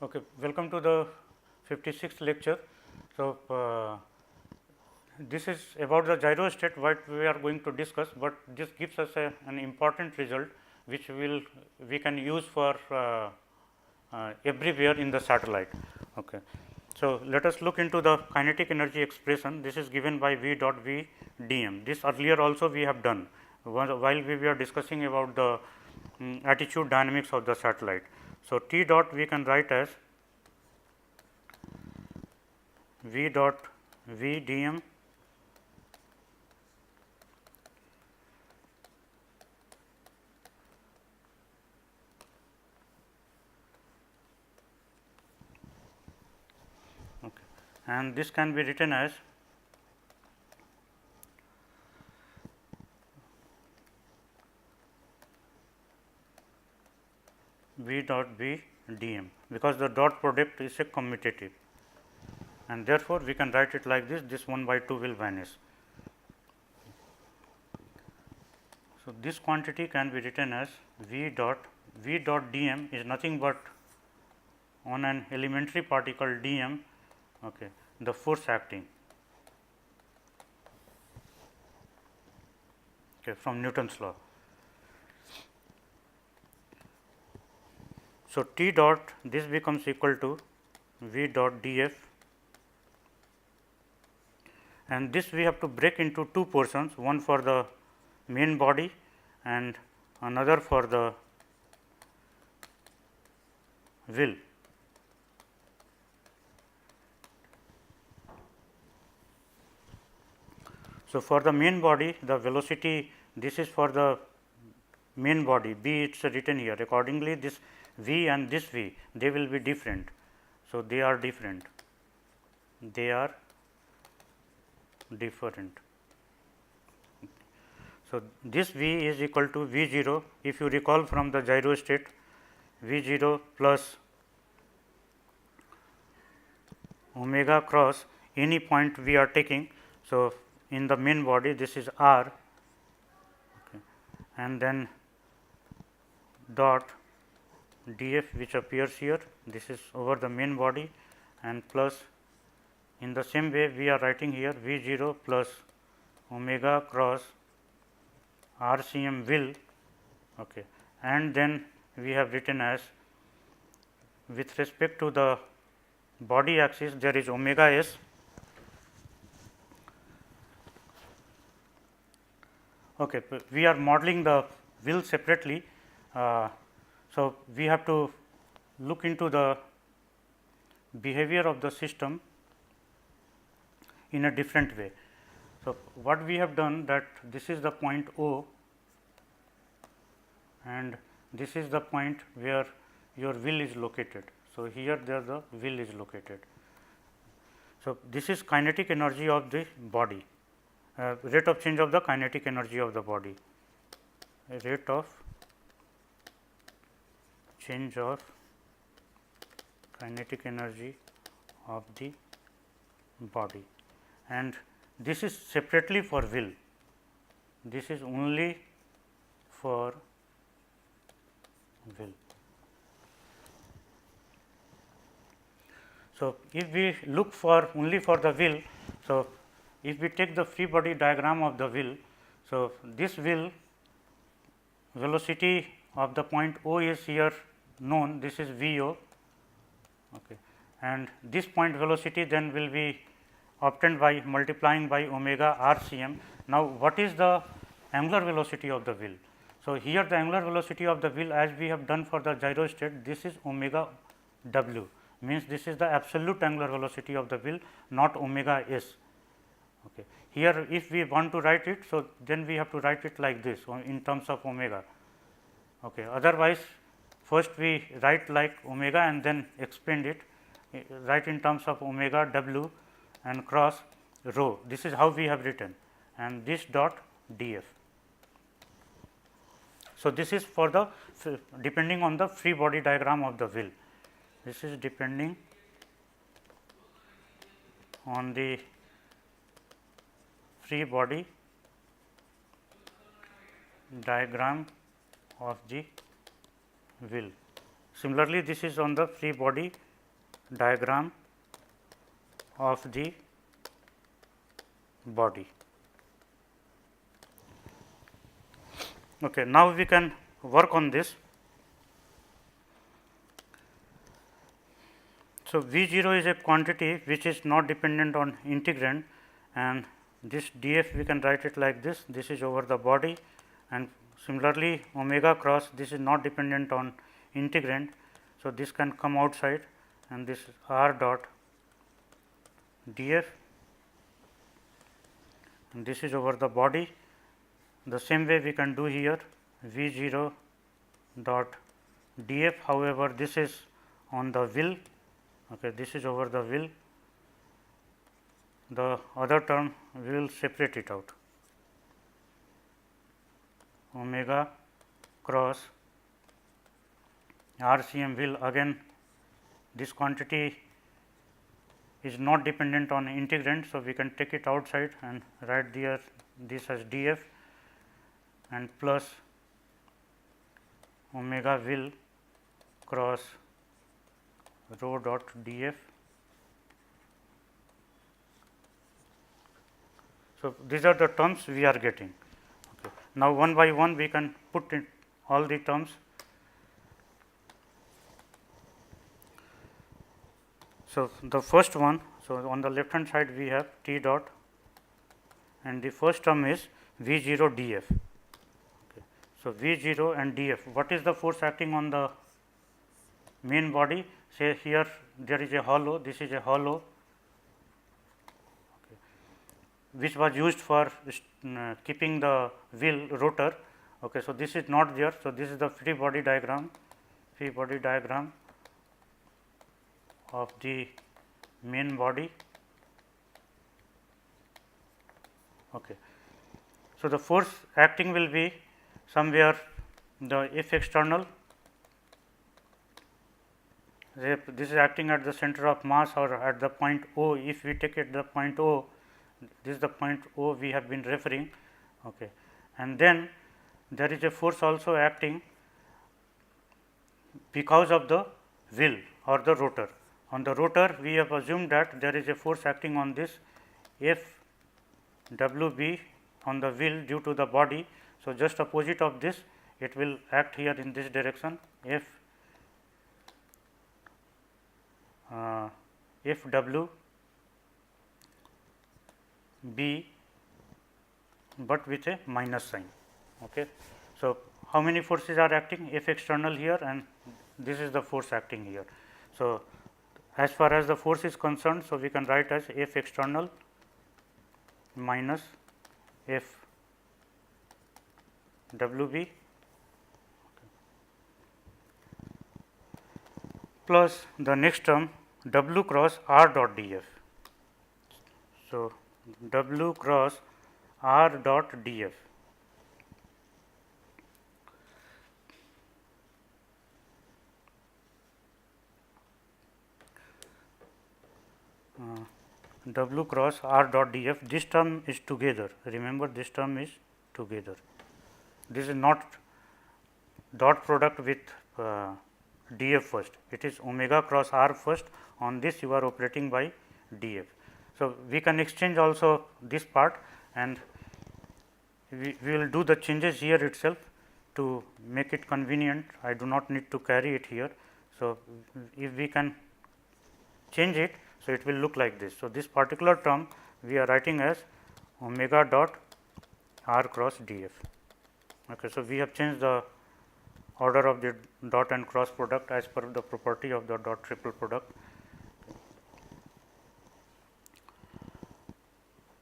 Okay, welcome to the 56th lecture. So, this is about the gyrostate what we are going to discuss, but this gives us an important result which we can use for everywhere in the satellite. Okay. So, let us look into the kinetic energy expression. This is given by V dot V dm. This earlier also we have done while we were discussing about the attitude dynamics of the satellite. So, T dot we can write as V dot V dm okay. And this can be written as V dot V dm, because the dot product is a commutative, and therefore, we can write it like this 1 by 2 will vanish. So, this quantity can be written as V dot dm is nothing but on an elementary particle dm, okay, the force acting, okay, from Newton's law. So, T dot this becomes equal to V dot df, and this we have to break into two portions, one for the main body and another for the will. So, for the main body, the velocity, this is for the main body B, it is written here. Accordingly, this V and this V, they will be different. So, they are different. They are different. So, this V is equal to V 0. If you recall from the gyrostate, V 0 plus omega cross any point we are taking. So, in the main body this is R, okay, and then dot df which appears here, this is over the main body, and plus in the same way we are writing here V 0 plus omega cross RCM will, okay, and then we have written as with respect to the body axis there is omega s. Okay, we are modeling the will separately. So, we have to look into the behavior of the system in a different way. So, what we have done that this is the point O and this is the point where your will is located. So, here there the will is located. So, this is kinetic energy of the body. Rate of change of the kinetic energy of the body, rate of change of kinetic energy of the body, and this is separately for will, this is only for will. So, if we look for only for the will, so if we take the free body diagram of the will, so this will velocity of the point O is here known, this is V O, okay, and this point velocity then will be obtained by multiplying by omega r c m. Now, what is the angular velocity of the will? So, here the angular velocity of the will as we have done for the gyrostate, this is omega w, means this is the absolute angular velocity of the will, not omega s. Okay. Here if we want to write it, so then we have to write it like this in terms of omega. Okay. Otherwise, first we write like omega and then expand it, write in terms of omega w and cross rho. This is how we have written, and this dot df. So, this is for the depending on the free body diagram of the will. This is depending on the free body diagram of the will. Similarly, this is on the free body diagram of the body. Okay, now we can work on this. So, V 0 is a quantity which is not dependent on integrand, and this d f we can write it like this. This is over the body, and similarly omega cross, this is not dependent on integrand. So, this can come outside, and this r dot d f, and this is over the body. The same way we can do here V 0 dot d f. However, this is on the will. Okay, this is over the will. The other term we will separate it out. Omega cross RCM will, again this quantity is not dependent on integrand. So, we can take it outside and write there this as df, and plus omega will cross rho dot df. So, these are the terms we are getting. Okay. Now, one by one we can put in all the terms. So, the first one, so on the left hand side we have T dot, and the first term is V 0 d f. Okay. So, V 0 and d f, what is the force acting on the main body? Say here there is a hollow, this is a hollow, okay, which was used for keeping the wheel rotor. Okay. So, this is not there. So, this is the free body diagram of the main body. Okay. So, the force acting will be somewhere the F external. This is acting at the center of mass or at the point O. If we take it the point O, this is the point O we have been referring. Okay. And then there is a force also acting because of the wheel or the rotor. On the rotor, we have assumed that there is a force acting on this F W B on the wheel due to the body. So, just opposite of this, it will act here in this direction, F W B, but with a minus sign. Okay. So, how many forces are acting? F external here, and this is the force acting here. So, as far as the force is concerned, so we can write as F external minus F W B plus the next term W cross R dot d f. So, W cross R dot d f. W cross R dot d f, this term is together. Remember, this term is together. This is not dot product with d f first, it is omega cross R first. On this you are operating by d f. So, we can exchange also this part, and we will do the changes here itself to make it convenient. I do not need to carry it here. So, if we can change it, so it will look like this. So, this particular term we are writing as omega dot R cross d f. Okay. So, we have changed the order of the dot and cross product as per the property of the dot triple product.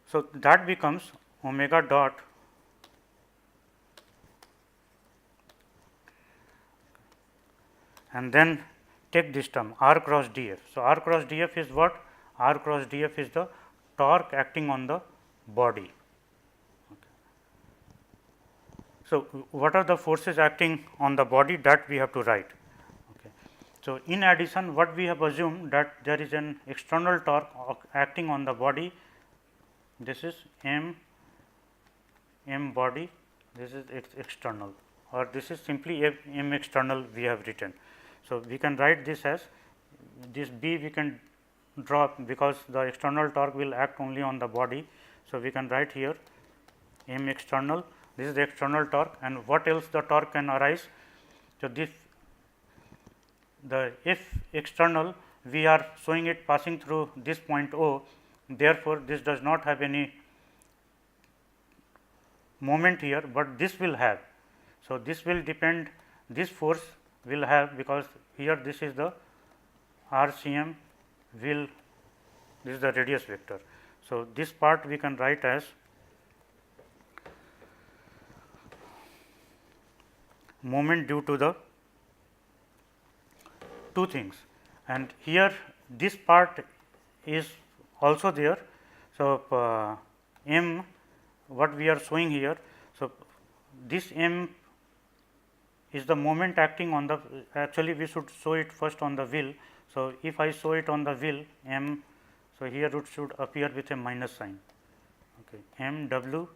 So, that becomes omega dot and then take this term R cross d f. So, R cross d f is what? R cross d f is the torque acting on the body. Okay. So, what are the forces acting on the body, that we have to write. Okay. So, in addition, what we have assumed that there is an external torque acting on the body. This is M body, this is its external, or this is simply M external we have written. So, we can write this as this B we can drop because the external torque will act only on the body. So, we can write here M external, this is the external torque, and what else the torque can arise. So, this the F external we are showing it passing through this point O, therefore, this does not have any moment here, but this will have. So, this will depend, this force will have, because here this is the RCM will, this is the radius vector. So, this part we can write as moment due to the two things, and here this part is also there. So, M what we are showing here. So, this M is the moment acting on the, actually we should show it first on the wheel. So, if I show it on the wheel M, so here it should appear with a minus sign, okay. M W,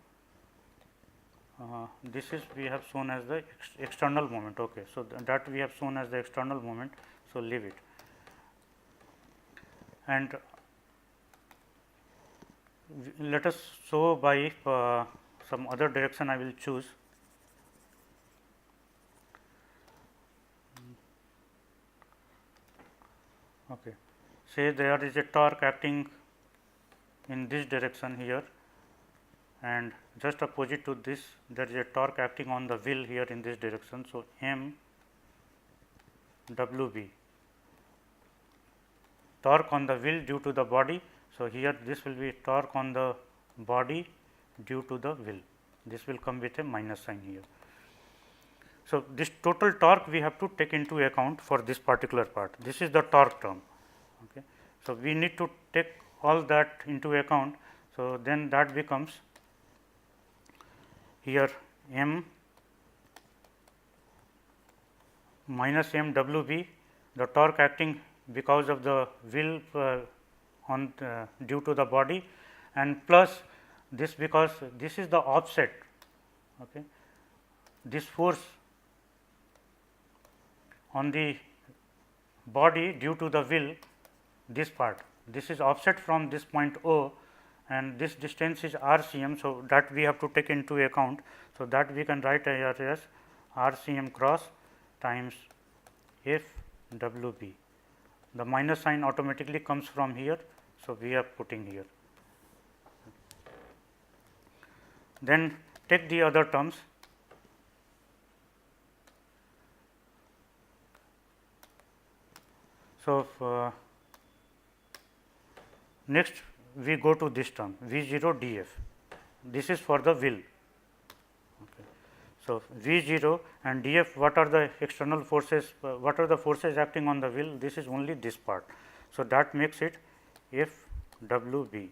this is we have shown as the external moment, okay. So, that we have shown as the external moment. So, leave it, and let us show by some other direction I will choose. Okay. Say there is a torque acting in this direction here, and just opposite to this there is a torque acting on the wheel here in this direction. So, M W B, torque on the wheel due to the body. So, here this will be torque on the body due to the wheel, this will come with a minus sign here. So, this total torque we have to take into account for this particular part, this is the torque term. Okay. So, we need to take all that into account. So, then that becomes here M minus M W B, the torque acting because of the wheel on due to the body, and plus this, because this is the offset, okay. This force on the body due to the wheel, this part, this is offset from this point O, and this distance is RCM. So, that we have to take into account. So, that we can write here as RCM cross times F W B. The minus sign automatically comes from here. So, we are putting here. Then take the other terms. So, next we go to this term V 0 d f, this is for the wheel. Okay. So, V 0 and d f, what are the external forces, what are the forces acting on the wheel, this is only this part. So, that makes it F W B.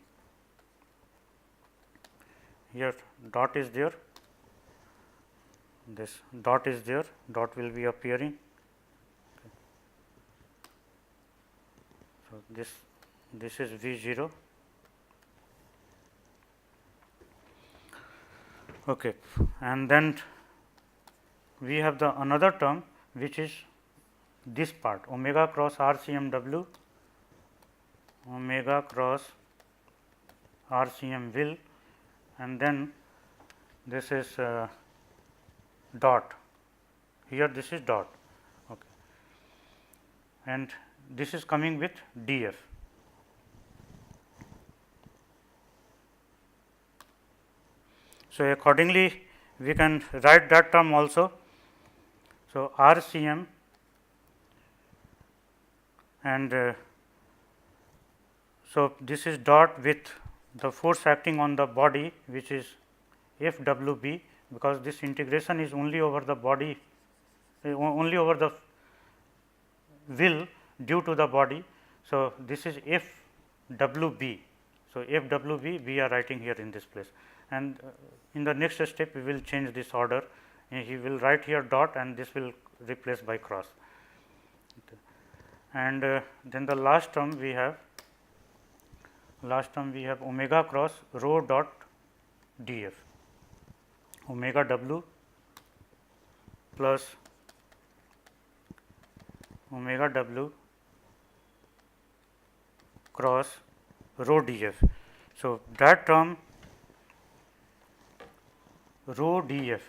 Here dot is there, this dot is there, dot will be appearing. Okay. So, this is V 0. Okay. And then we have the another term which is this part, omega cross RCM W, omega cross RCM wheel, and then this is dot, here this is dot, okay. And this is coming with df. So, accordingly we can write that term also. So, RCM and so this is dot with the force acting on the body, which is F W B, because this integration is only over the body, only over the wheel due to the body. So, this is F W B. So, F W B we are writing here in this place, and in the next step we will change this order. He will write here dot and this will replace by cross. And then the last term we have omega cross rho dot df, omega w plus omega w cross rho df. So, that term rho df,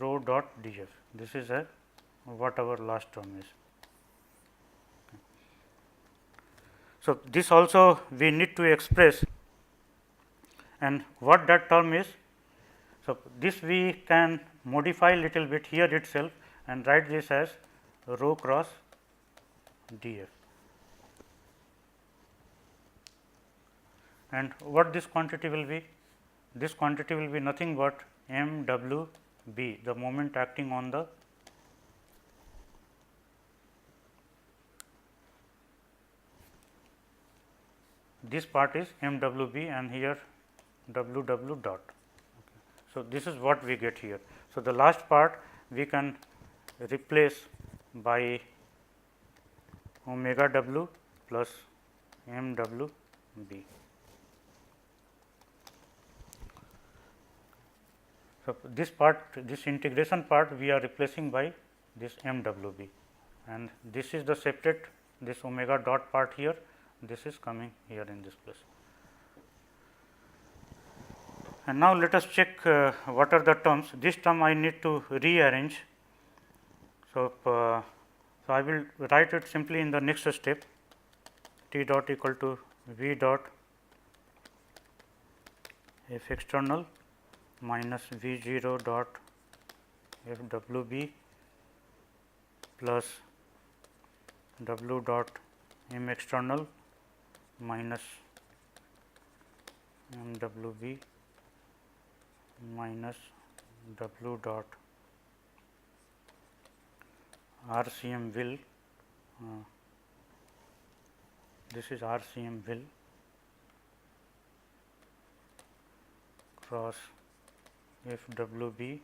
rho dot df, this is a what our last term is. So, this also we need to express, and what that term is. So, this we can modify little bit here itself and write this as rho cross df. And what this quantity will be? This quantity will be nothing but m w b, the moment acting on the this part is m w b and here w w dot. Okay. So, this is what we get here. So, the last part we can replace by omega w plus m w b. So, this part, this integration part we are replacing by this m w b, and this is the separate, this omega dot part here, this is coming here in this place. And now, let us check what are the terms. This term I need to rearrange. So, I will write it simply in the next step, T dot equal to V dot F external minus V 0 dot F w b plus W dot M external minus M w b minus W dot RCM will, this is RCM will cross F w b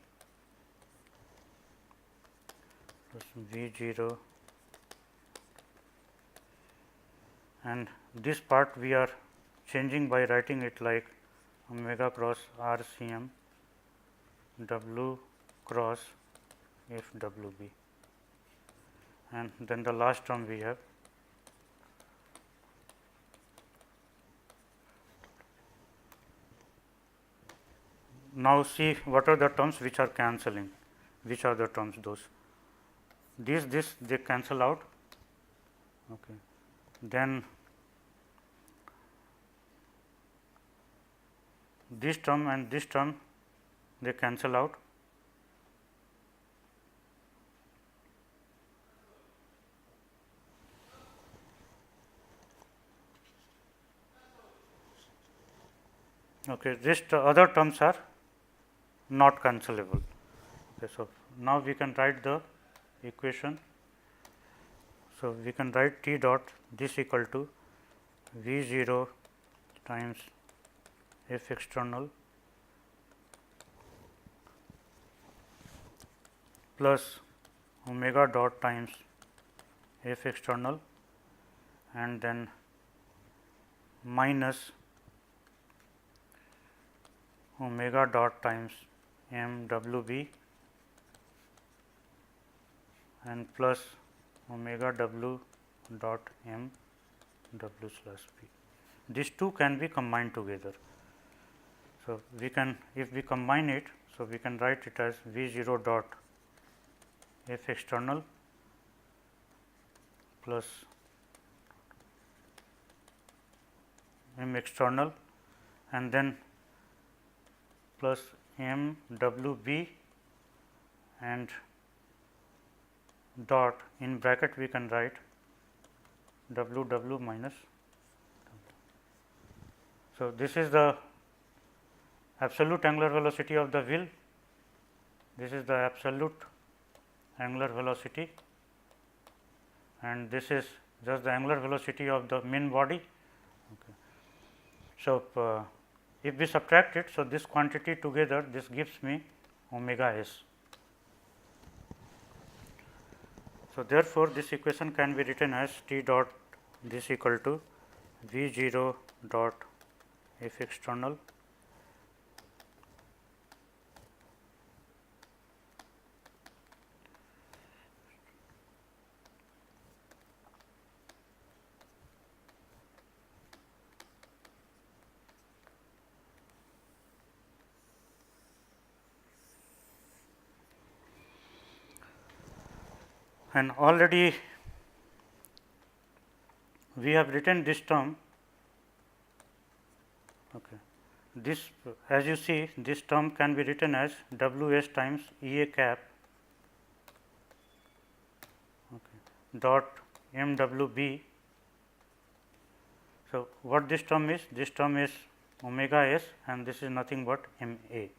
plus V 0, and this part we are changing by writing it like omega cross RCM W cross F w b, and then the last term we have now. See what are the terms which are cancelling, which are the terms those, this they cancel out. Okay. Then this term and this term they cancel out. Okay, just other terms are not cancelable. Okay, so, now we can write the equation. So, we can write T dot this equal to V 0 times F external plus omega dot times F external and then minus omega dot times m w b and plus omega w dot m w slash b. These two can be combined together. So, we can, if we combine it, so we can write it as V 0 dot F external plus m external and then plus m w b and dot in bracket we can write w w minus w. So, this is the absolute angular velocity of the wheel, this is the absolute angular velocity and this is just the angular velocity of the main body. Okay. So, if we subtract it, so this quantity together this gives me omega s. So, therefore, this equation can be written as T dot this equal to V 0 dot F external and already we have written this term. Okay. This, as you see, this term can be written as W s times E a cap dot m w b. So, what this term is? This term is omega s and this is nothing but m a.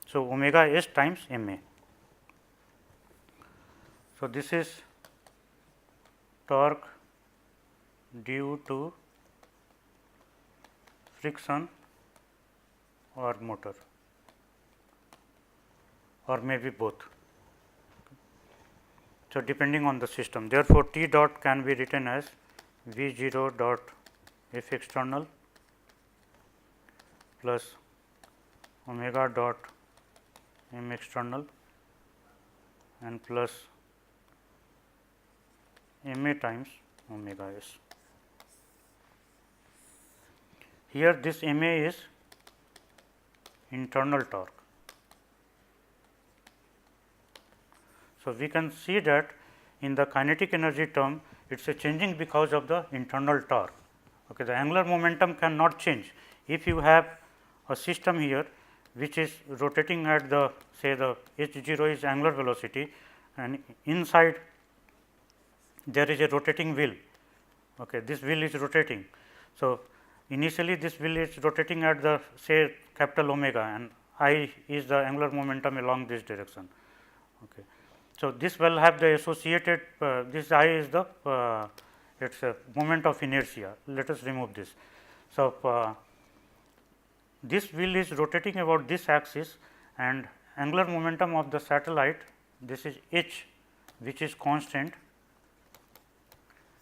So, omega s times m a. So, this is torque due to friction or motor or maybe both. So, depending on the system, therefore, T dot can be written as V 0 dot F external plus omega dot m external and plus m a times omega s. Here this m a is internal torque. So, we can see that in the kinetic energy term, it is a changing because of the internal torque. Okay, the angular momentum cannot change. If you have a system here which is rotating at the, say, the h 0 is angular velocity and inside there is a rotating wheel. Okay, this wheel is rotating. So, initially this wheel is rotating at the, say, capital omega and I is the angular momentum along this direction. Okay. So, this will have the associated, this I is the it is a moment of inertia. Let us remove this. So, this wheel is rotating about this axis and angular momentum of the satellite, this is h, which is constant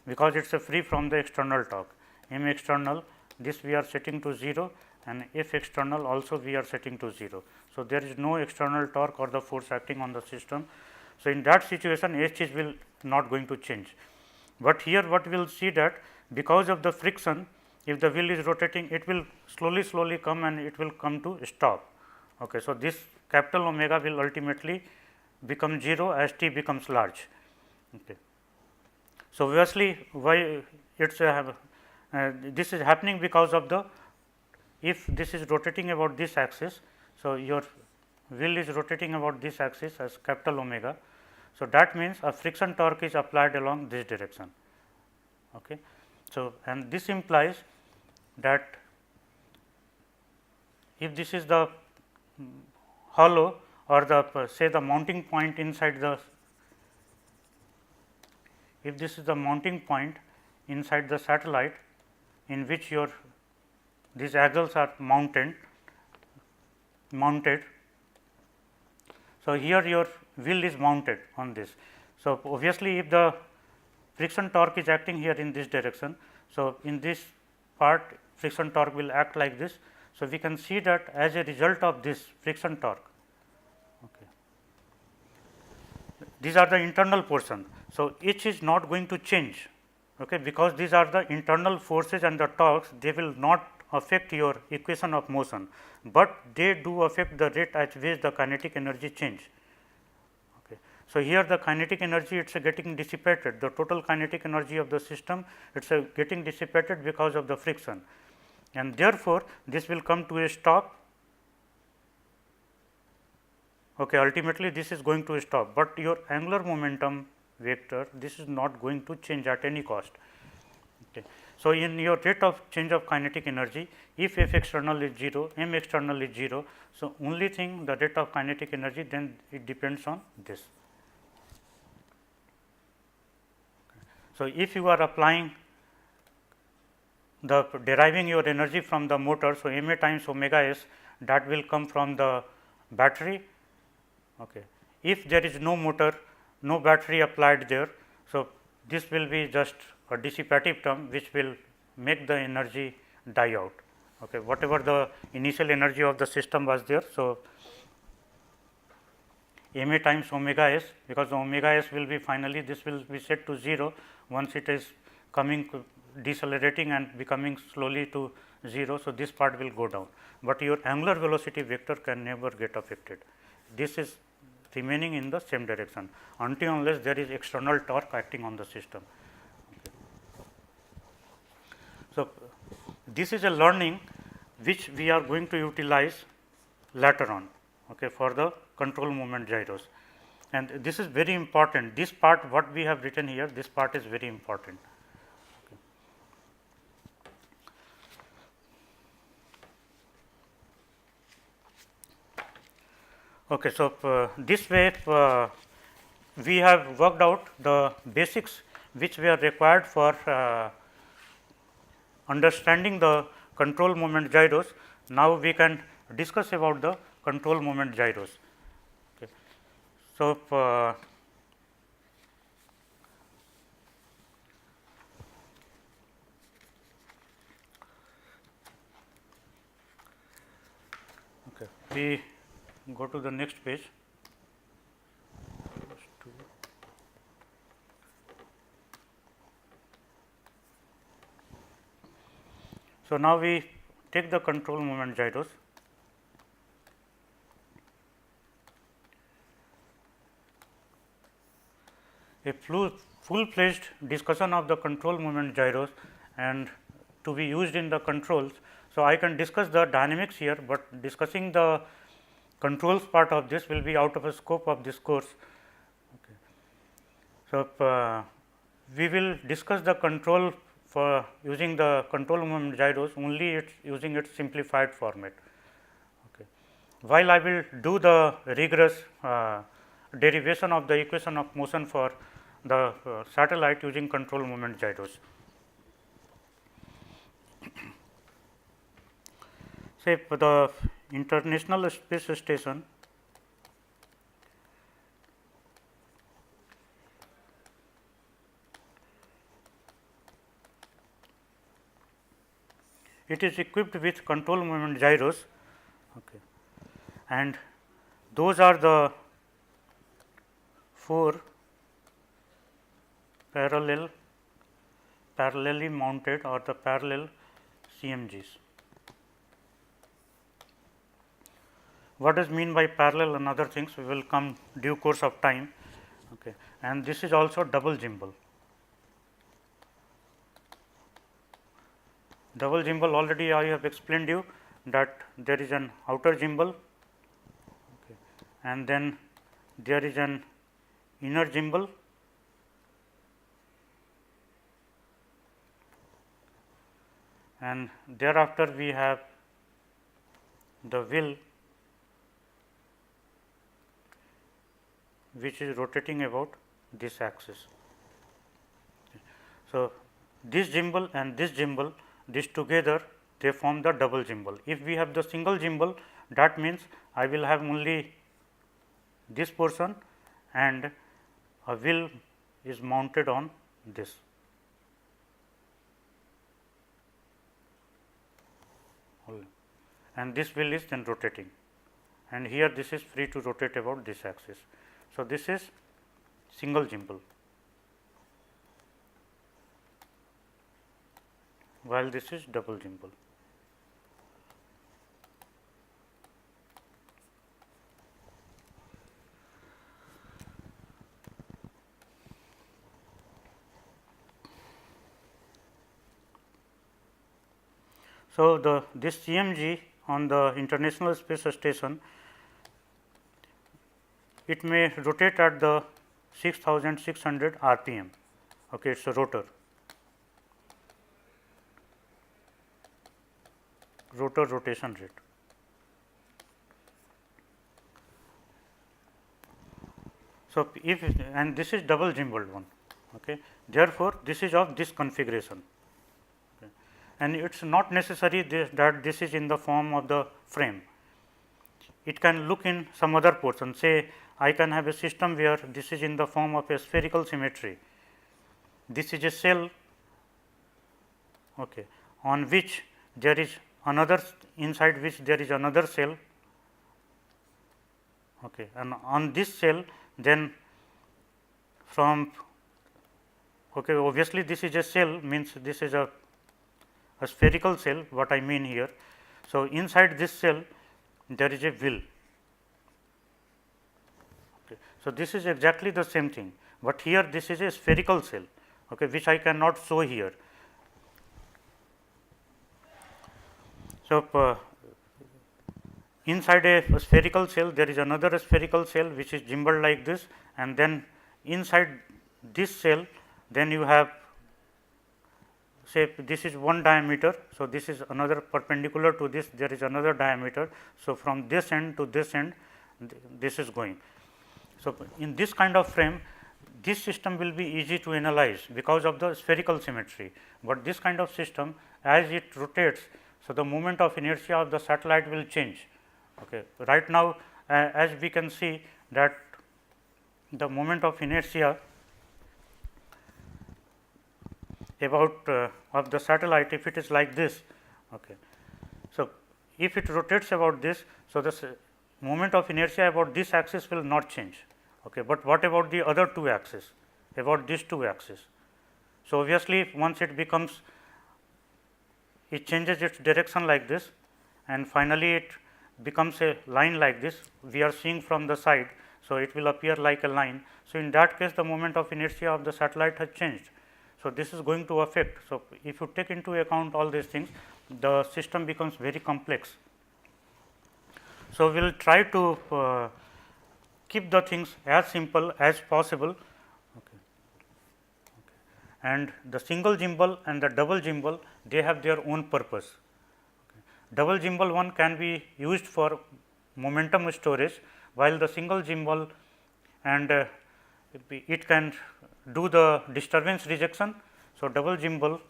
because it is free from the external torque. M external, this we are setting to 0 and F external also we are setting to 0. So, there is no external torque or the force acting on the system. So, in that situation H is will not going to change, but here what we will see that because of the friction, if the wheel is rotating, it will slowly come and it will come to stop. Okay. So, this capital omega will ultimately become 0 as t becomes large. Okay. So, obviously, why it is this is happening because of the, if this is rotating about this axis. So, your wheel is rotating about this axis as capital omega. So, that means a friction torque is applied along this direction. Okay. So, and this implies that if this is the hollow or the, say, the mounting point inside the, if this is the mounting point inside the satellite in which your these axles are mounted. So, here your wheel is mounted on this. So, obviously, if the friction torque is acting here in this direction. So, in this part friction torque will act like this. So, we can see that as a result of this friction torque, okay, these are the internal portion. So, H is not going to change, okay, because these are the internal forces and the torques, they will not affect your equation of motion, but they do affect the rate at which the kinetic energy change. Okay. So, here the kinetic energy it is getting dissipated, the total kinetic energy of the system it is getting dissipated because of the friction, and therefore, this will come to a stop. Okay, ultimately, this is going to stop, but your angular momentum vector this is not going to change at any cost. Okay. So, in your rate of change of kinetic energy, if F external is 0, M external is 0. So, only thing the rate of kinetic energy, then it depends on this. So, if you are applying the deriving your energy from the motor. So, m a times omega s, that will come from the battery. Okay. If there is no motor, no battery applied there. So, this will be just a dissipative term which will make the energy die out. Okay. Whatever the initial energy of the system was there. So, m a times omega s, because omega s will be finally this will be set to 0 once it is coming decelerating and becoming slowly to 0. So, this part will go down, but your angular velocity vector can never get affected. This is remaining in the same direction until unless there is external torque acting on the system. Okay. So, this is a learning which we are going to utilize later on, okay, for the control movement gyros, and this is very important. This part what we have written here, this part is very important. Okay, so this way we have worked out the basics which were required for understanding the control moment gyros. Now, we can discuss about the control moment gyros. Okay. So, okay, we go to the next page. So, now we take the control moment gyros. A full-fledged discussion of the control moment gyros and to be used in the controls. So, I can discuss the dynamics here, but discussing the controls part of this will be out of the scope of this course. Okay. So, we will discuss the control for using the control moment gyros only using its simplified format. Okay. While I will do the rigorous derivation of the equation of motion for the satellite using control moment gyros. Say for the International Space Station, it is equipped with control moment gyros, okay, and those are the 4 parallelly mounted or the parallel CMGs. What does mean by parallel and other things we will come due course of time, okay. And this is also double gimbal. Double gimbal, already I have explained you that there is an outer gimbal, okay, and then there is an inner gimbal, and thereafter we have the wheel which is rotating about this axis. So, this gimbal and this gimbal, this together they form the double gimbal. If we have the single gimbal, that means I will have only this portion and a wheel is mounted on this. And this wheel is then rotating, and here this is free to rotate about this axis. So, this is single gimbal, while this is double gimbal. So, this CMG on the International Space Station, it may rotate at the 6600 RPM, okay, it is a rotor rotation rate. So, if and this is double gimbal one, okay. Therefore, this is of this configuration, okay. And it is not necessary that this is in the form of the frame. It can look in some other portion, say I can have a system where this is in the form of a spherical symmetry. This is a cell, okay, on which there is another, inside which there is another cell, okay, and on this cell then from, okay, obviously this is a cell, means this is a spherical cell, what I mean here. So, inside this cell there is a wheel, okay. So, this is exactly the same thing, but here this is a spherical cell, okay, which I cannot show here. So, inside a spherical cell there is another spherical cell which is jumbled like this, and then inside this cell then you have, say, this is one diameter. So, this is another perpendicular to this, there is another diameter. So, from this end to this end this is going. So, in this kind of frame this system will be easy to analyze because of the spherical symmetry, but this kind of system as it rotates, so the moment of inertia of the satellite will change. Okay. Right now, as we can see that the moment of inertia about of the satellite, if it is like this. Okay. So, if it rotates about this, so the moment of inertia about this axis will not change. Okay. But what about the other two axes, about these two axes? So, obviously, once it becomes, it changes its direction like this, and finally, it becomes a line like this, we are seeing from the side. So, it will appear like a line. So, in that case the moment of inertia of the satellite has changed. So, this is going to affect. So, if you take into account all these things, the system becomes very complex. So, we will try to keep the things as simple as possible. Okay. Okay. And the single gimbal and the double gimbal, they have their own purpose. Double gimbal one can be used for momentum storage, while the single gimbal and it can do the disturbance rejection. So, double gimbal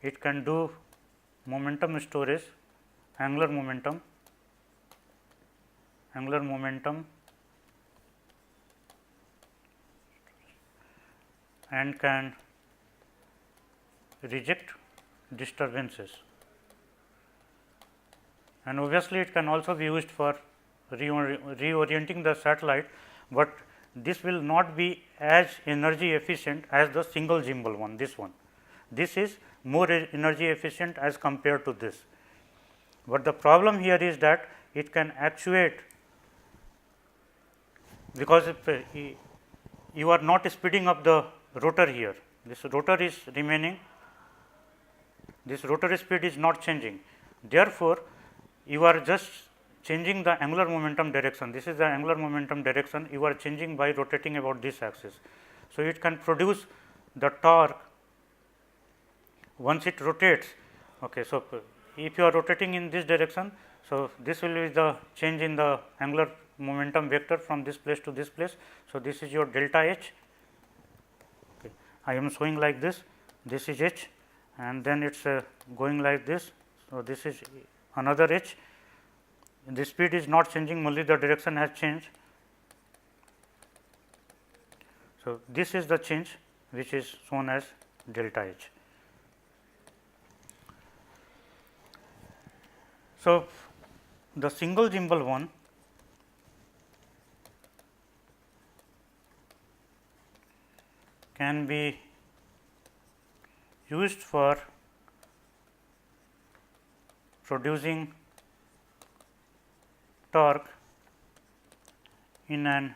it can do momentum storage, angular momentum and can reject disturbances, and obviously it can also be used for reorienting the satellite, but this will not be as energy efficient as the single gimbal one. This is more energy efficient as compared to this, but the problem here is that it can actuate, because if you are not speeding up the rotor here, this rotor is remaining, this rotor speed is not changing. Therefore, you are just changing the angular momentum direction. This is the angular momentum direction you are changing by rotating about this axis. So, it can produce the torque once it rotates. Okay. So, if you are rotating in this direction, so this will be the change in the angular momentum vector from this place to this place. So, this is your delta h. Okay. I am showing like this, this is h, and then it is going like this. So, this is another h. The speed is not changing, only the direction has changed. So, this is the change which is shown as delta h. So, the single gimbal one can be used for producing torque in an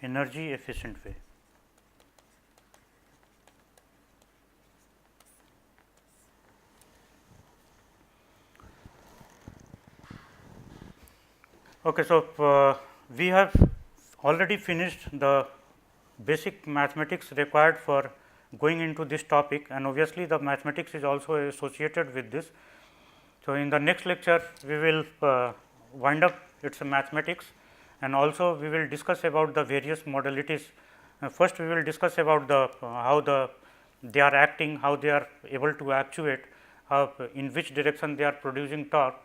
energy efficient way. Okay, so, we have already finished the basic mathematics required for going into this topic, and obviously, the mathematics is also associated with this. So, in the next lecture we will wind up its mathematics, and also we will discuss about the various modalities. First we will discuss about the how they are acting, how they are able to actuate, how in which direction they are producing torque.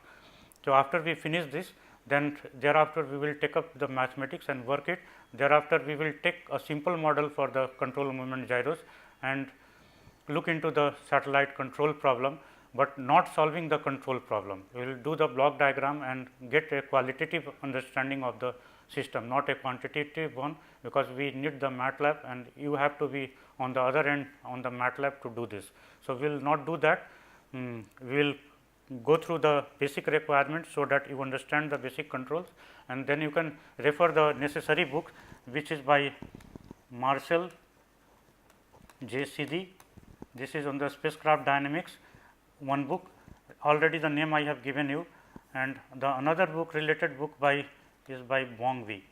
So, after we finish this, then thereafter we will take up the mathematics and work it. Thereafter we will take a simple model for the control moment gyros and look into the satellite control problem, but not solving the control problem. We will do the block diagram and get a qualitative understanding of the system, not a quantitative one, because we need the MATLAB and you have to be on the other end on the MATLAB to do this. So, we will not do that. We will go through the basic requirements, so that you understand the basic controls, and then you can refer the necessary book, which is by Marshall J. Sidhi. This is on the spacecraft dynamics, one book, already the name I have given you, and the another book, related book by is by Bong Wee.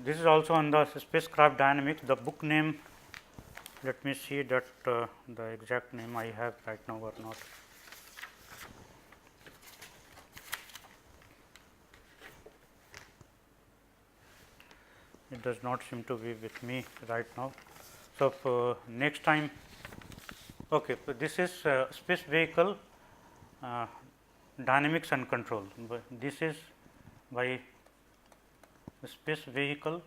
This is also on the spacecraft dynamics. The book name, let me see that the exact name I have right now or not. It does not seem to be with me right now. So, for next time, okay, so this is space vehicle dynamics and control. This is by space vehicle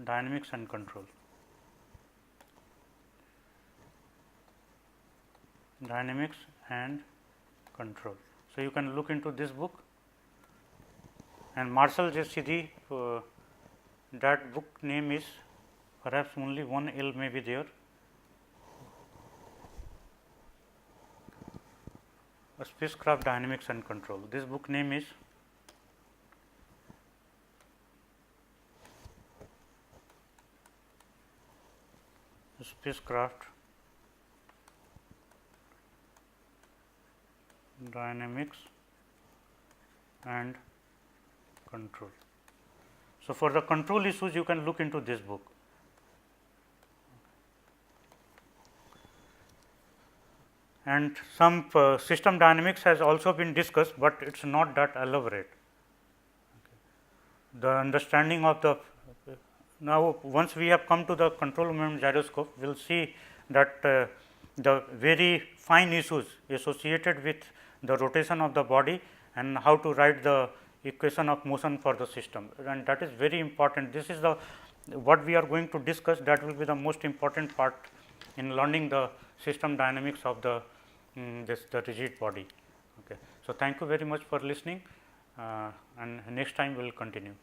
dynamics and control. Dynamics and control. So, you can look into this book, and Marshall J. Sidhi, that book name is, perhaps only one L may be there. Spacecraft dynamics and control. This book name is spacecraft dynamics and control. So, for the control issues, you can look into this book. And some system dynamics has also been discussed, but it is not that elaborate. The understanding of the now, once we have come to the control moment gyroscope, we will see that the very fine issues associated with the rotation of the body and how to write the equation of motion for the system, and that is very important. This is the what we are going to discuss, that will be the most important part in learning the system dynamics of the the rigid body. Okay. So, thank you very much for listening, and next time we will continue.